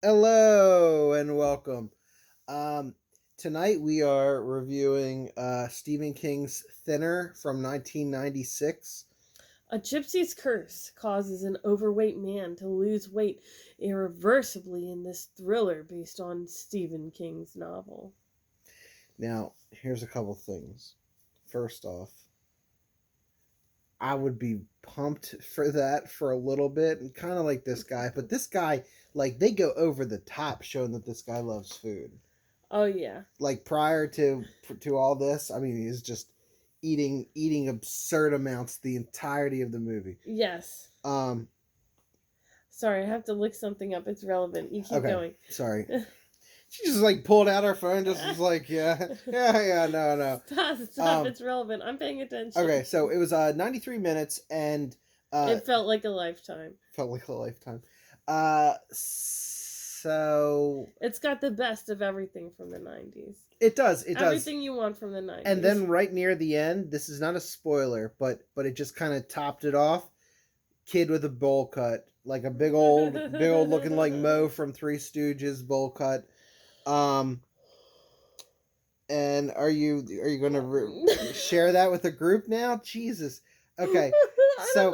Hello and welcome. Um, Tonight we are reviewing Stephen King's Thinner from 1996. A gypsy's curse causes an overweight man to lose weight irreversibly in this thriller based on Stephen King's novel. Now, here's a couple things. First off, I would be pumped for that for a little bit, and kind of like this guy, but this guy, like, they go over the top showing that this guy loves food. Oh, yeah. Like prior to all this, I mean, he's just eating absurd amounts the entirety of the movie. Yes. Um, Sorry, I have to look something up. It's relevant. You keep okay, going. sorry. She just like pulled out her phone, just was like, yeah, no. Stop. It's relevant. I'm paying attention. Okay, so it was 93 minutes and It felt like a lifetime. felt like a lifetime. So It's got the best of everything from the 90s. it does. Everything you want from the 90s. And then right near the end, this is not a spoiler, but it just kind of topped it off. Kid with a bowl cut, like a big old looking like Moe from Three Stooges bowl cut. And are you going to share that with the group now? Jesus. Okay. So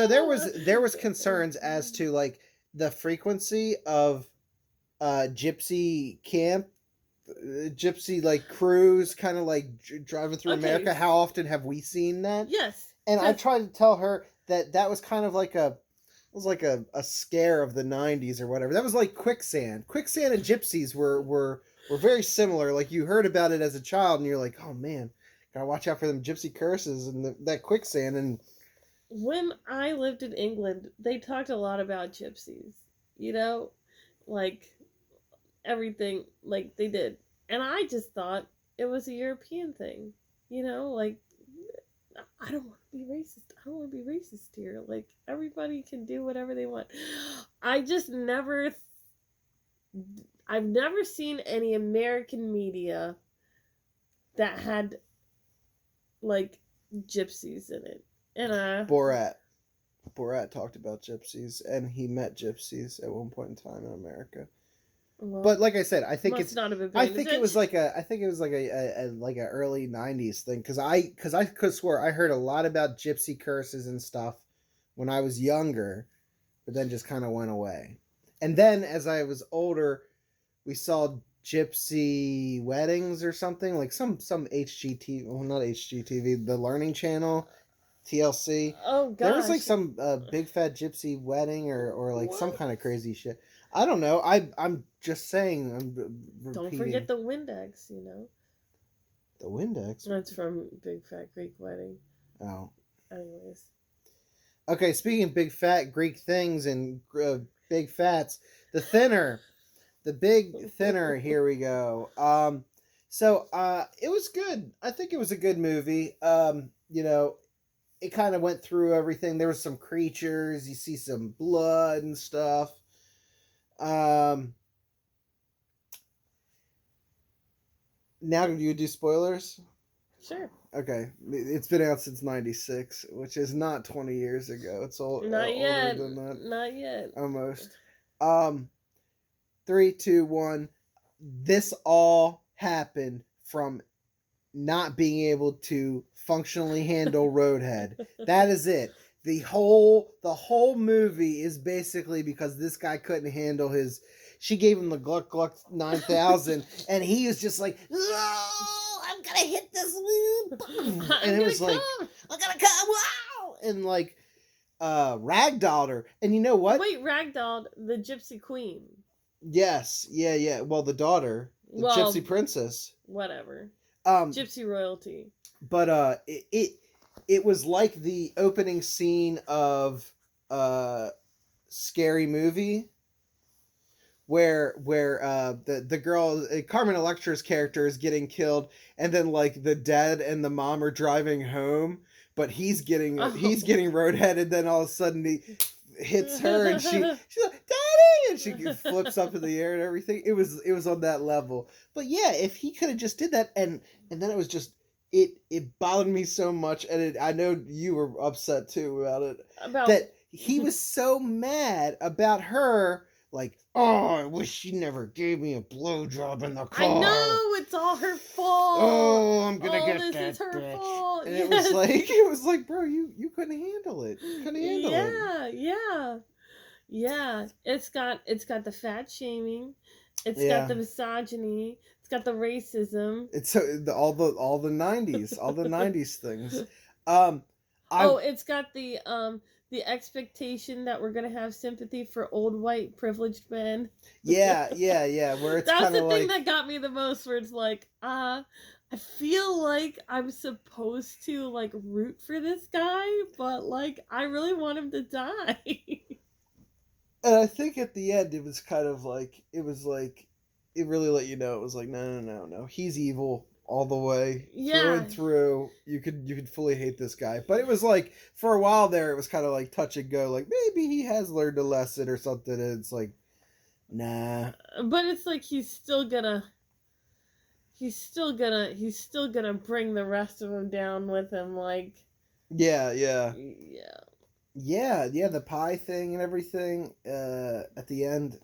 there was concerns as to like the frequency of gypsy camp, gypsy like cruise, kind of like driving through America. How often have we seen that? Yes. And I tried to tell her that was kind of like a scare of the 90s or whatever. That was like quicksand. Quicksand and gypsies were very similar. Like you heard about it as a child and you're like, oh man, gotta watch out for them gypsy curses and that quicksand. And when I lived in England, they talked a lot about gypsies, you know, like everything, like they did. And I just thought it was a European thing, you know, like I don't want to be racist. I don't want to be racist here. Like everybody can do whatever they want. I just never I've never seen any American media that had like gypsies in it. And Borat talked about gypsies and he met gypsies at one point in time in America. well, but like I said, I think I think it was like a early 90s thing cuz I could swear I heard a lot about gypsy curses and stuff when I was younger, but then just kind of went away. And then as I was older, we saw gypsy weddings or something, like some HGTV, well not HGTV, the Learning Channel, TLC. Oh gosh. There was like some big fat gypsy wedding or like some kind of crazy shit. I don't know. I'm just saying. Don't forget the Windex, you know. The Windex. That's from Big Fat Greek Wedding. Oh. Anyways. Okay, speaking of big fat Greek things and big fats, the Thinner. The Big Thinner, here we go. So it was good. I think it was a good movie. You know, it kind of went through everything. There was some creatures. You see some blood and stuff. Now do you do spoilers? Sure. Okay, it's been out since '96, which is not 20 years ago. It's older than that. Not yet. Almost. 3, 2, 1. This all happened from not being able to functionally handle Roadhead. That is it. The whole movie is basically because this guy couldn't handle his. She gave him the Gluck Gluck 9000, and he was just like, "Oh, I'm gonna hit this one," and it was like, "I'm gonna come!" Wow, and like, ragdolled her. And you know what? Wait, ragdolled the Gypsy Queen. Yes, yeah. Well, the daughter, the Gypsy Princess. Whatever. Um, Gypsy royalty. But it was like the opening scene of Scary Movie, where the girl, Carmen Electra's character, is getting killed, and then like the dad and the mom are driving home, but he's getting roadheaded. And then all of a sudden he hits her, and she's like, "Daddy!" and she flips up in the air and everything. It was on that level. But yeah, if he could have just did that, and then it was just. It bothered me so much, and I know you were upset too about it. That he was so mad about her like, oh, I wish she never gave me a blowjob in the car. I know, it's all her fault. Oh, I'm gonna get this that is her bitch. fault. And Yes. it was like, bro, you couldn't handle it. You couldn't handle it. Yeah. It's got the fat shaming. It's Yeah. got the misogyny. It's got the racism. It's all the 90s, all the 90s things. It's got the expectation that we're gonna have sympathy for old white privileged men. Yeah. Where it's that's kind the of thing like, that got me the most. Where it's like, I feel like I'm supposed to like root for this guy, but like I really want him to die. and I think at the end it was kind of like it really let you know it was like no, he's evil all the way through and through. You could fully hate this guy, but it was like for a while there it was kind of like touch and go, like maybe he has learned a lesson or something, and it's like nah. But it's like he's still gonna bring the rest of them down with him, like yeah, yeah, the pie thing and everything at the end.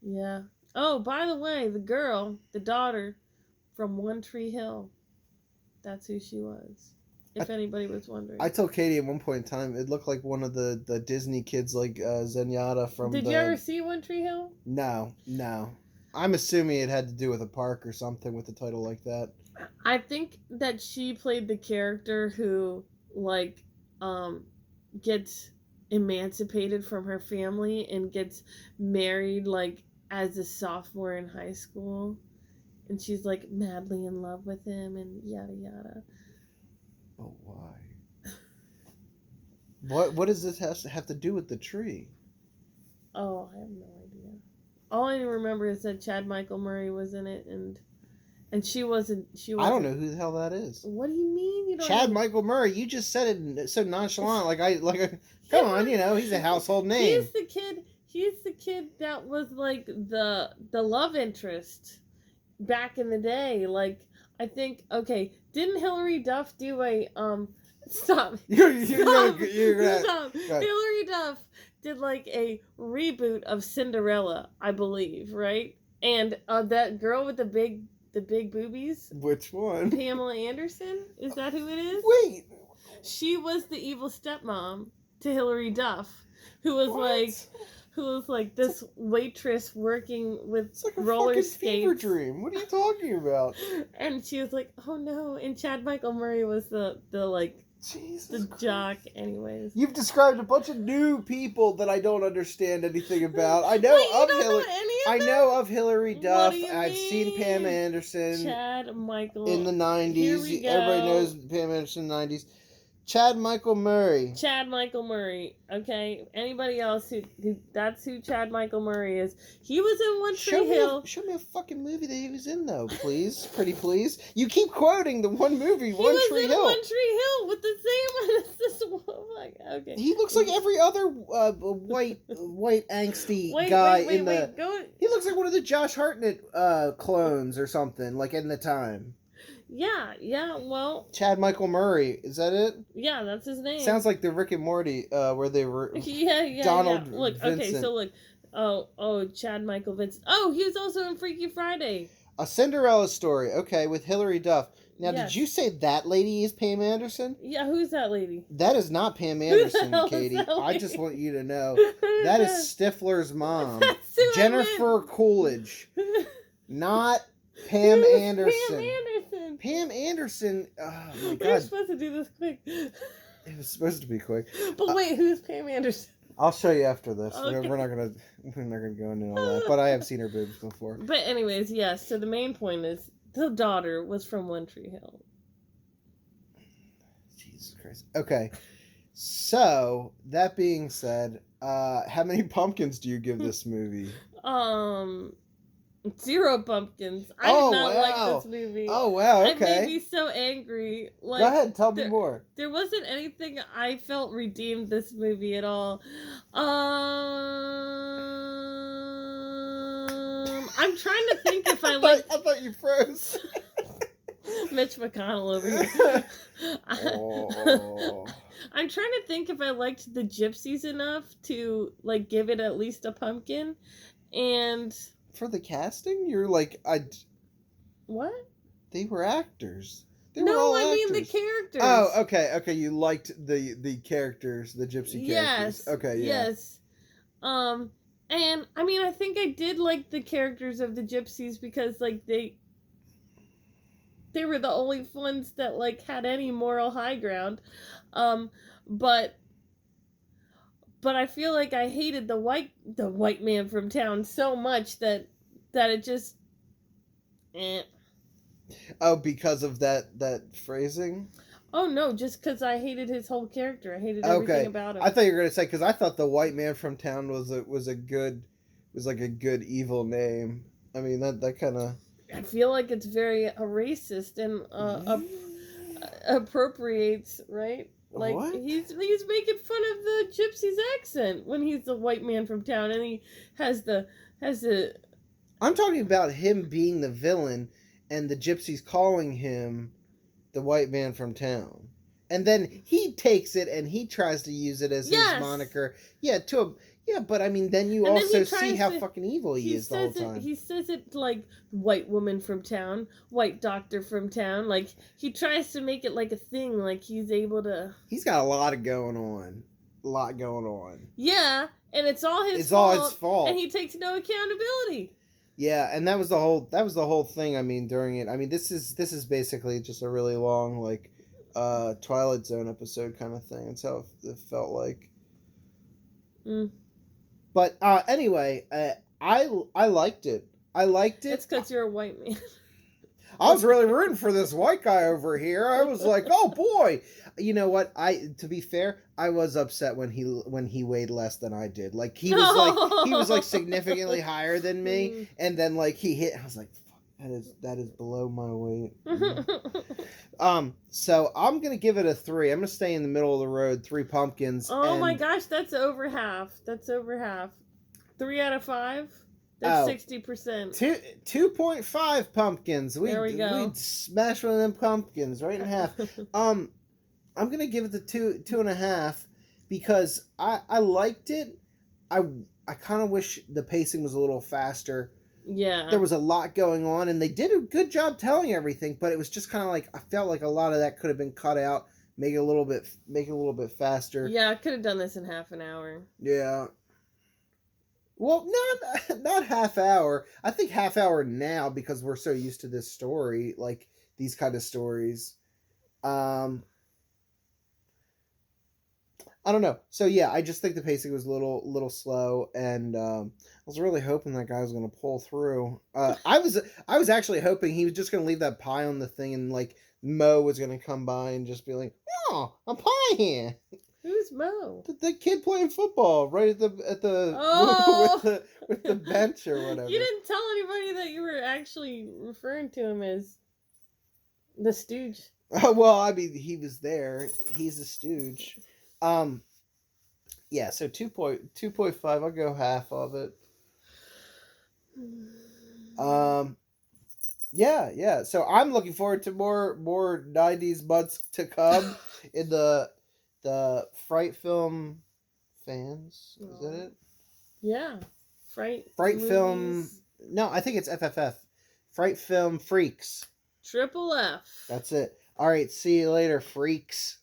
Yeah. Oh, by the way, the daughter from One Tree Hill, that's who she was, if anybody was wondering. I told Katie at one point in time it looked like one of the Disney kids, like Zenyatta from Did you ever see One Tree Hill? No. I'm assuming it had to do with a park or something with a title like that. I think that she played the character who, like, gets emancipated from her family and gets married, like, as a sophomore in high school. And she's, like, madly in love with him and yada yada. But why? What does this have to do with the tree? Oh, I have no idea. All I remember is that Chad Michael Murray was in it, and she wasn't. I don't know who the hell that is. What do you mean you don't? Chad Michael Murray. You just said it so nonchalant, come on, he's a household name. He's the kid that was like the love interest back in the day. Like, I think, okay, didn't Hilary Duff do a stop. Stop. Hilary Duff did like a reboot of Cinderella, I believe, right? And that girl with the big boobies. Which one? Pamela Anderson? Is that who it is? Wait. She was the evil stepmom to Hilary Duff, who was like this waitress working with it's like a roller fucking skates. fever dream. What are you talking about? And she was like, "Oh no!" And Chad Michael Murray was the like Jesus the Christ. jock. Anyways, You've described a bunch of new people that I don't understand anything about. I know Wait, of you don't Hillary. know any of I them? know of Hilary Duff. do you I've seen Pam mean? Anderson Chad Michael in the Here 90s. we go. Everybody knows Pam Anderson in the 90s. Chad Michael Murray. Chad Michael Murray. Okay, anybody else who that's who Chad Michael Murray is. He was in One Tree Hill. Show me a fucking movie that he was in, though, please. Pretty please. You keep quoting the one movie, He One was Tree in Hill. One Tree Hill with the same as this one. Okay. He looks like every other white angsty guy in the. Go. He looks like one of the Josh Hartnett clones or something, like in the time. Yeah, well. Chad Michael Murray, is that it? Yeah, that's his name. Sounds like the Rick and Morty, where they were. Yeah. Donald Look, Vincent. okay, so look. Oh, Chad Michael Vincent. Oh, he was also in Freaky Friday. A Cinderella Story, okay, with Hilary Duff. Now, Yes. did you say that lady is Pam Anderson? Yeah, who's that lady? That is not Pam the Anderson, hell is Katie. that I lady? just want you to know that is Stifler's mom, That's who I Jennifer Coolidge, meant. not Pam Who's Anderson. Pam Anderson. Pam Anderson. Oh my We're god, supposed to do this quick. it was supposed to be quick. But wait, who's Pam Anderson? I'll show you after this. Okay. We're not gonna go into all that. But I have seen her boobs before. But anyways, yes. So the main point is the daughter was from One Tree Hill. Jesus Christ. Okay. So that being said, how many pumpkins do you give this movie? 0 pumpkins. I Oh, did not wow. like this movie. Oh wow. It made Okay. me so angry. Like, Go ahead. Tell me more. There wasn't anything I felt redeemed this movie at all. I'm trying to think if I like I thought you froze. Mitch McConnell over here. Oh. I'm trying to think if I liked the gypsies enough to like give it at least a pumpkin. And For the casting, you're like, what? they were actors. They were No, all I mean the actors. characters. Oh, okay. You liked the characters, the gypsy characters. Yes. Okay, yeah. Yes. And I mean I think I did like the characters of the gypsies because like they were the only ones that like had any moral high ground. Um but I feel like I hated the white man from town so much that it just Oh, because of that phrasing. Oh no, just because I hated his whole character. I hated everything Okay, about him. I thought you were gonna say because I thought the white man from town was a good evil name. I mean that kind of. I feel like it's very racist and appropriates, right? Like What? he's making fun of the gypsy's accent when he's the white man from town and he has the I'm talking about him being the villain and the gypsies calling him the white man from town. And then he takes it and he tries to use it as his moniker. Yeah, but I mean then you also see how fucking evil he is the whole time. He says it like white woman from town, white doctor from town. Like he tries to make it like a thing, like he's able to. He's got a lot going on. Yeah, and it's all his It's fault. all his fault. And he takes no accountability. Yeah, and that was the whole thing. I mean, during it, I mean, this is basically just a really long like Twilight Zone episode kind of thing. That's how it felt like. But anyway, I liked it. I liked it. It's because you're a white man. I was really rooting for this white guy over here. I was like, oh boy. You know what? To be fair, I was upset when he weighed less than I did. Like he was like significantly higher than me, and then like he hit. I was like, fuck, that is below my weight. So I'm gonna give it a 3. I'm gonna stay in the middle of the road. 3 pumpkins. Oh my gosh, that's over half. 3 out of 5. That's 60%. 2.5 pumpkins. There we go. We'd smash one of them pumpkins right in half. I'm gonna give it the 2.5 because I liked it. I kind of wish the pacing was a little faster. Yeah. There was a lot going on, and they did a good job telling everything, but it was just kind of like I felt like a lot of that could have been cut out, make it a little bit faster. Yeah, I could have done this in half an hour. Yeah. Well, not half hour. I think half hour now because we're so used to this story, like these kind of stories. I don't know. So yeah, I just think the pacing was a little slow, and I was really hoping that guy was gonna pull through. I was actually hoping he was just gonna leave that pie on the thing, and like Mo was gonna come by and just be like, "Oh, a pie here." Who's Mo? The kid playing football right at the with the bench or whatever. You didn't tell anybody that you were actually referring to him as the Stooge. Well, I mean, he was there. He's a stooge. Yeah, so 2.5, I'll go half of it. Yeah. So I'm looking forward to more 90s buds to come in the Fright Film fans. Is that it? Yeah. Fright movies. Film. No, I think it's FFF. Fright Film Freaks. Triple F. That's it. All right, see you later, freaks.